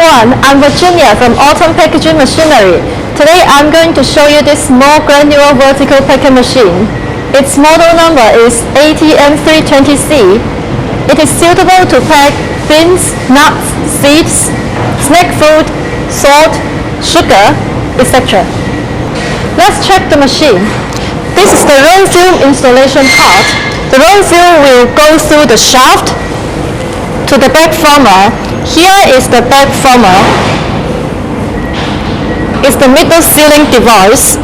everyone, I'm Virginia from Autom Packaging Machinery. Today I'm going to show you this small granule vertical packing machine. Its model number is ATM320C. It is suitable to pack beans, nuts, seeds, snack food, salt, sugar, etc. Let's check the machine. This is the roll film installation part. The roll film will go through the shaft to the back former. Here is the back former. It's the middle sealing device.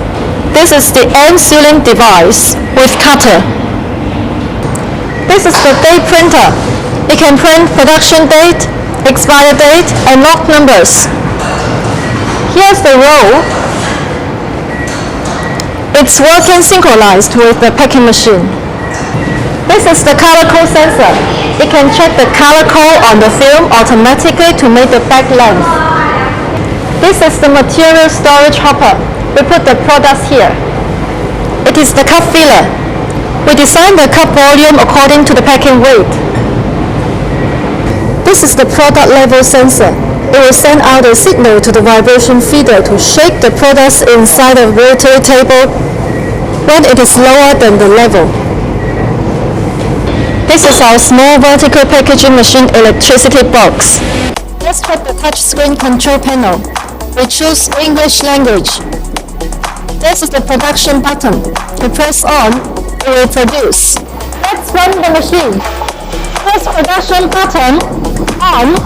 This is the end sealing device with cutter. This is the date printer. It can print production date, expire date, and lot numbers. Here's the roll. It's working synchronized with the packing machine. This is the color code sensor. It can check the color code on the film automatically to make the back length. This is the material storage hopper. We put the products here. It is the cup filler. We design the cup volume according to the packing weight. This is the product level sensor. It will send out a signal to the vibration feeder to shake the products inside the rotary table when it is lower than the level. This is our small vertical packaging machine electricity box. Let's check the touch screen control panel. We choose English language. This is the production button. To press on, it will produce. Let's run the machine. Press production button on.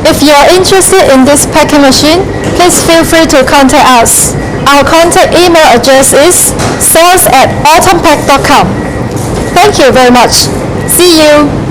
If you are interested in this packing machine, please feel free to contact us. Our contact email address is sales@autompack.com. Thank you very much. See you.